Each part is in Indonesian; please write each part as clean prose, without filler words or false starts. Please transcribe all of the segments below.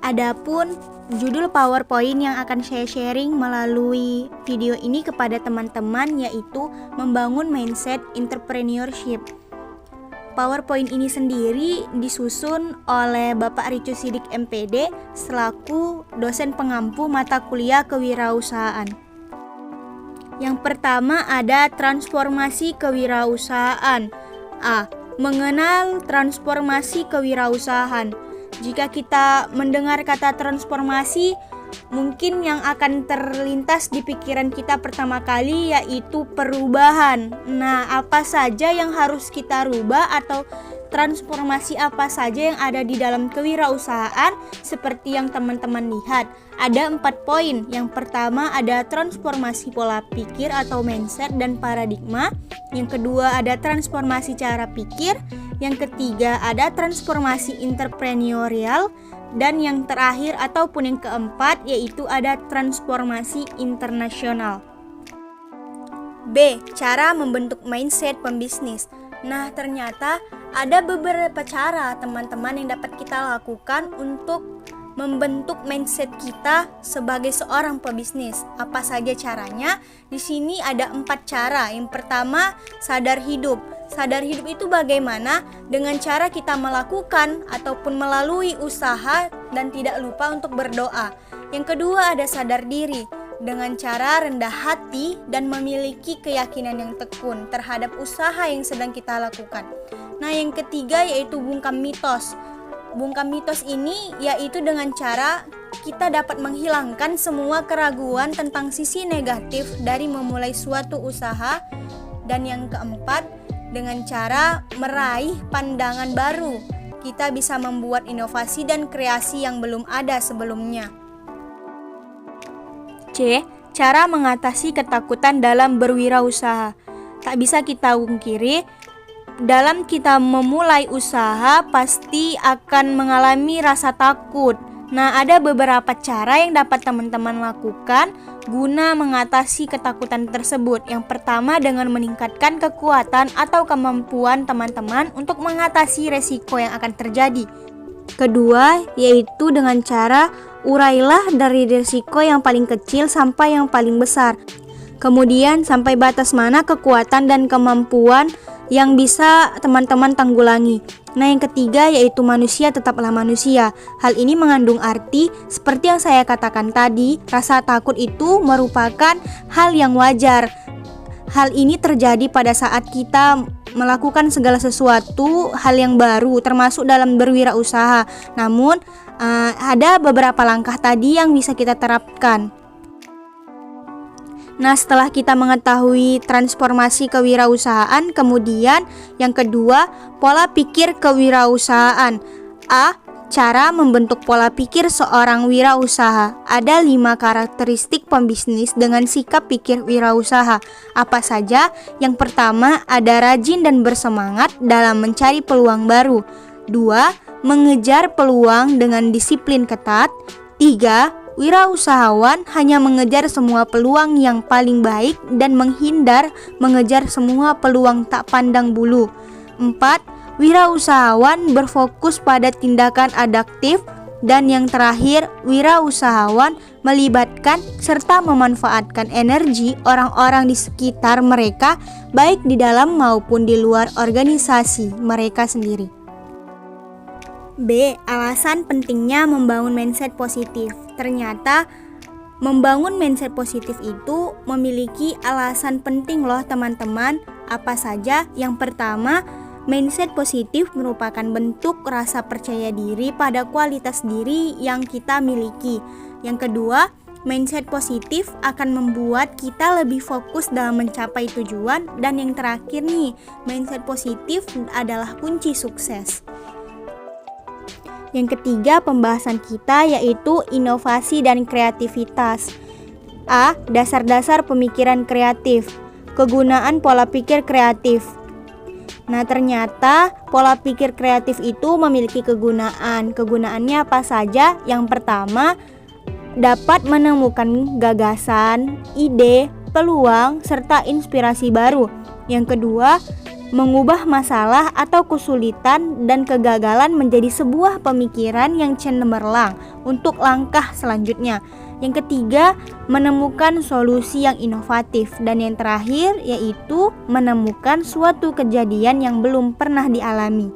Adapun judul PowerPoint yang akan saya sharing melalui video ini kepada teman-teman yaitu membangun mindset entrepreneurship. PowerPoint ini sendiri disusun oleh Bapak Ricu Sidik MPD selaku dosen pengampu mata kuliah kewirausahaan. Yang pertama ada transformasi kewirausahaan. A. Mengenal transformasi kewirausahaan. Jika kita mendengar kata transformasi, mungkin yang akan terlintas di pikiran kita pertama kali yaitu perubahan. Nah, apa saja yang harus kita rubah atau transformasi apa saja yang ada di dalam kewirausahaan? Seperti yang teman-teman lihat, ada 4 poin. Yang pertama ada transformasi pola pikir atau mindset dan paradigma. Yang kedua ada transformasi cara pikir. Yang ketiga ada transformasi entrepreneurial. Dan yang terakhir ataupun yang keempat yaitu ada transformasi internasional. B. Cara membentuk mindset pembisnis. Nah, ternyata ada beberapa cara teman-teman yang dapat kita lakukan untuk membentuk mindset kita sebagai seorang pebisnis. Apa saja caranya? Di sini ada 4 cara. Yang pertama, sadar hidup. Sadar hidup itu bagaimana? Dengan cara kita melakukan ataupun melalui usaha dan tidak lupa untuk berdoa. Yang kedua ada sadar diri. Dengan cara rendah hati dan memiliki keyakinan yang tekun terhadap usaha yang sedang kita lakukan. Nah, yang ketiga yaitu bungkam mitos. Bungkam mitos ini yaitu dengan cara kita dapat menghilangkan semua keraguan tentang sisi negatif dari memulai suatu usaha. Dan yang keempat, dengan cara meraih pandangan baru, kita bisa membuat inovasi dan kreasi yang belum ada sebelumnya. C. Cara mengatasi ketakutan dalam berwirausaha. Tak bisa kita ungkiri, dalam kita memulai usaha pasti akan mengalami rasa takut. Nah, ada beberapa cara yang dapat teman-teman lakukan guna mengatasi ketakutan tersebut. Yang pertama dengan meningkatkan kekuatan atau kemampuan teman-teman untuk mengatasi resiko yang akan terjadi. Kedua, yaitu dengan cara urailah dari resiko yang paling kecil sampai yang paling besar. Kemudian sampai batas mana kekuatan dan kemampuan yang bisa teman-teman tanggulangi. Nah, yang ketiga yaitu manusia tetaplah manusia. Hal ini mengandung arti seperti yang saya katakan tadi, rasa takut itu merupakan hal yang wajar. Hal ini terjadi pada saat kita melakukan segala sesuatu hal yang baru termasuk dalam berwirausaha. Namun ada beberapa langkah tadi yang bisa kita terapkan. Nah, setelah kita mengetahui transformasi kewirausahaan, kemudian yang kedua, pola pikir kewirausahaan. A. Cara membentuk pola pikir seorang wirausaha. Ada 5 karakteristik pembisnis dengan sikap pikir wirausaha. Apa saja? Yang pertama, ada rajin dan bersemangat dalam mencari peluang baru. 2. Mengejar peluang dengan disiplin ketat. 3. Wirausahawan hanya mengejar semua peluang yang paling baik dan menghindar mengejar semua peluang tak pandang bulu. 4. Wirausahawan berfokus pada tindakan adaptif. Dan yang terakhir, wirausahawan melibatkan serta memanfaatkan energi orang-orang di sekitar mereka, baik di dalam maupun di luar organisasi mereka sendiri. B. Alasan pentingnya membangun mindset positif. Ternyata membangun mindset positif itu memiliki alasan penting loh teman-teman. Apa saja? Yang pertama, mindset positif merupakan bentuk rasa percaya diri pada kualitas diri yang kita miliki. Yang kedua, mindset positif akan membuat kita lebih fokus dalam mencapai tujuan. Dan yang terakhir nih, mindset positif adalah kunci sukses. Yang ketiga pembahasan kita yaitu inovasi dan kreativitas. A. Dasar-dasar pemikiran kreatif. Kegunaan pola pikir kreatif. Nah, ternyata pola pikir kreatif itu memiliki kegunaan. Kegunaannya apa saja? Yang pertama, dapat menemukan gagasan, ide, peluang, serta inspirasi baru. Yang kedua, mengubah masalah atau kesulitan dan kegagalan menjadi sebuah pemikiran yang cemerlang untuk langkah selanjutnya. Yang ketiga, menemukan solusi yang inovatif. Dan yang terakhir yaitu menemukan suatu kejadian yang belum pernah dialami.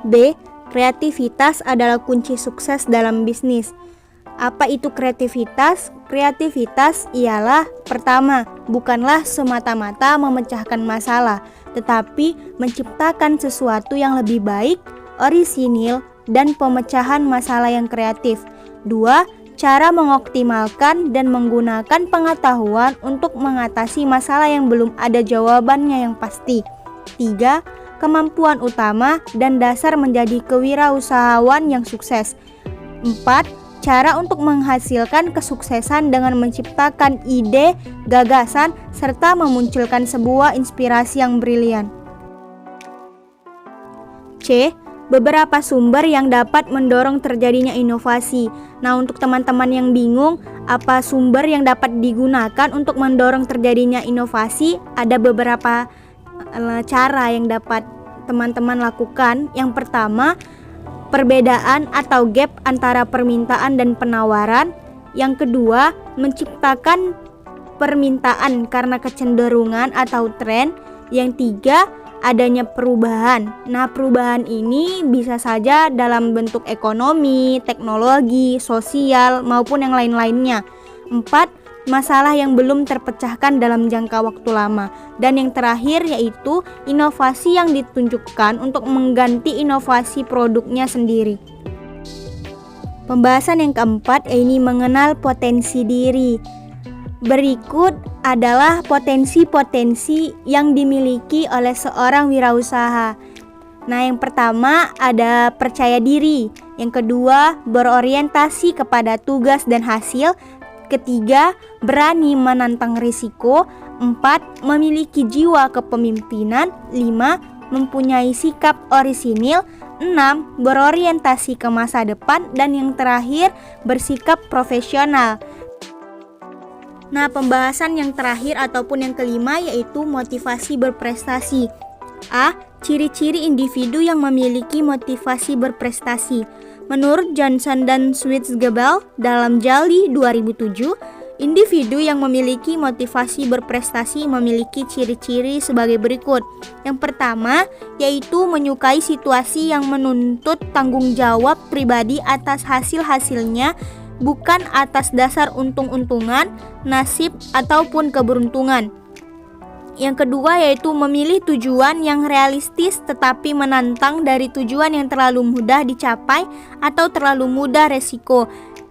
B. Kreativitas adalah kunci sukses dalam bisnis. Apa itu kreativitas? Kreativitas ialah pertama, bukanlah semata-mata memecahkan masalah, tetapi menciptakan sesuatu yang lebih baik, orisinil, dan pemecahan masalah yang kreatif. Dua, cara mengoptimalkan dan menggunakan pengetahuan untuk mengatasi masalah yang belum ada jawabannya yang pasti. Tiga, kemampuan utama dan dasar menjadi kewirausahawan yang sukses. Empat, cara untuk menghasilkan kesuksesan dengan menciptakan ide, gagasan, serta memunculkan sebuah inspirasi yang brilian. C. Beberapa sumber yang dapat mendorong terjadinya inovasi. Nah, untuk teman-teman yang bingung apa sumber yang dapat digunakan untuk mendorong terjadinya inovasi, ada beberapa cara yang dapat teman-teman lakukan. Yang pertama, perbedaan atau gap antara permintaan dan penawaran. Yang kedua, menciptakan permintaan karena kecenderungan atau tren. Yang tiga, adanya perubahan. Nah, perubahan ini bisa saja dalam bentuk ekonomi, teknologi, sosial, maupun yang lain-lainnya. Empat, masalah yang belum terpecahkan dalam jangka waktu lama. Dan yang terakhir yaitu inovasi yang ditunjukkan untuk mengganti inovasi produknya sendiri. Pembahasan yang keempat ini mengenal potensi diri. Berikut adalah potensi-potensi yang dimiliki oleh seorang wirausaha. Nah, yang pertama ada percaya diri. Yang kedua, berorientasi kepada tugas dan hasil. Ketiga, berani menantang risiko. 4. Memiliki jiwa kepemimpinan. 5. Mempunyai sikap orisinil. 6. Berorientasi ke masa depan. Dan yang terakhir, bersikap profesional. Nah, pembahasan yang terakhir ataupun yang kelima yaitu motivasi berprestasi. A. Ciri-ciri individu yang memiliki motivasi berprestasi. Menurut Johnson dan Schwitzgebel dalam Jali 2007, individu yang memiliki motivasi berprestasi memiliki ciri-ciri sebagai berikut. Yang pertama, yaitu menyukai situasi yang menuntut tanggung jawab pribadi atas hasil-hasilnya, bukan atas dasar untung-untungan, nasib, ataupun keberuntungan. Yang kedua yaitu memilih tujuan yang realistis tetapi menantang dari tujuan yang terlalu mudah dicapai atau terlalu mudah resiko.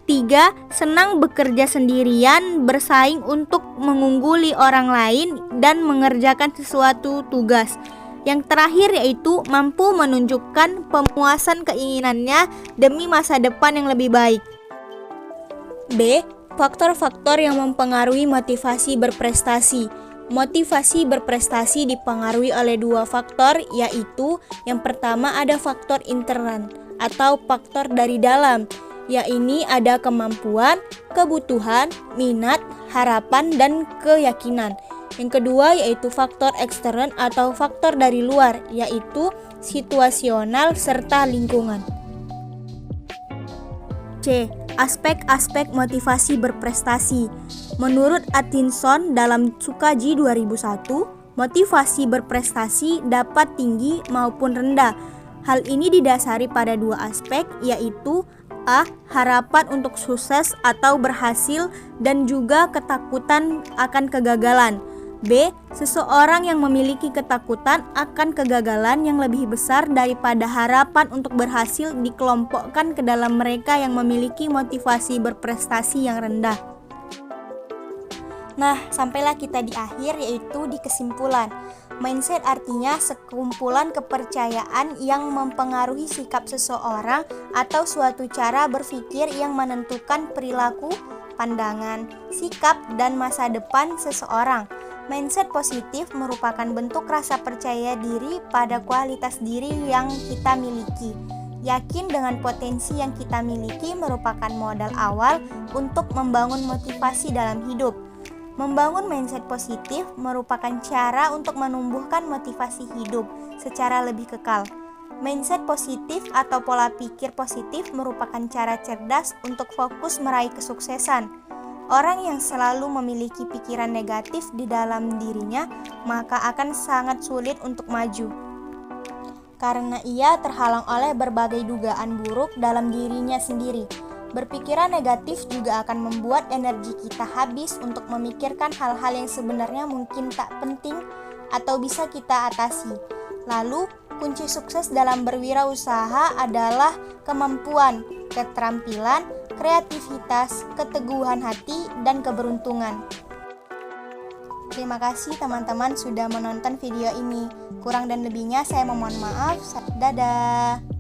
3. Senang bekerja sendirian, bersaing untuk mengungguli orang lain dan mengerjakan sesuatu tugas. Yang terakhir yaitu mampu menunjukkan pemuasan keinginannya demi masa depan yang lebih baik. B. Faktor-faktor yang mempengaruhi motivasi berprestasi. Motivasi berprestasi dipengaruhi oleh dua faktor, yaitu yang pertama ada faktor internal atau faktor dari dalam. Yaitu ada kemampuan, kebutuhan, minat, harapan, dan keyakinan. Yang kedua yaitu faktor eksternal atau faktor dari luar, yaitu situasional serta lingkungan. C. Aspek-aspek motivasi berprestasi. Menurut Atkinson dalam Sukaji 2001, motivasi berprestasi dapat tinggi maupun rendah. Hal ini didasari pada dua aspek, yaitu A. Harapan untuk sukses atau berhasil dan juga ketakutan akan kegagalan. B. Seseorang yang memiliki ketakutan akan kegagalan yang lebih besar daripada harapan untuk berhasil dikelompokkan ke dalam mereka yang memiliki motivasi berprestasi yang rendah. Nah, sampailah kita di akhir, yaitu di kesimpulan. Mindset artinya sekumpulan kepercayaan yang mempengaruhi sikap seseorang atau suatu cara berpikir yang menentukan perilaku, pandangan, sikap, dan masa depan seseorang. Mindset positif merupakan bentuk rasa percaya diri pada kualitas diri yang kita miliki. Yakin dengan potensi yang kita miliki merupakan modal awal untuk membangun motivasi dalam hidup. Membangun mindset positif merupakan cara untuk menumbuhkan motivasi hidup secara lebih kekal. Mindset positif atau pola pikir positif merupakan cara cerdas untuk fokus meraih kesuksesan. Orang yang selalu memiliki pikiran negatif di dalam dirinya, maka akan sangat sulit untuk maju. Karena ia terhalang oleh berbagai dugaan buruk dalam dirinya sendiri. Berpikiran negatif juga akan membuat energi kita habis untuk memikirkan hal-hal yang sebenarnya mungkin tak penting atau bisa kita atasi. Lalu, kunci sukses dalam berwirausaha adalah kemampuan, keterampilan, kreativitas, keteguhan hati, dan keberuntungan. Terima kasih teman-teman sudah menonton video ini. Kurang dan lebihnya saya memohon maaf. Dadah.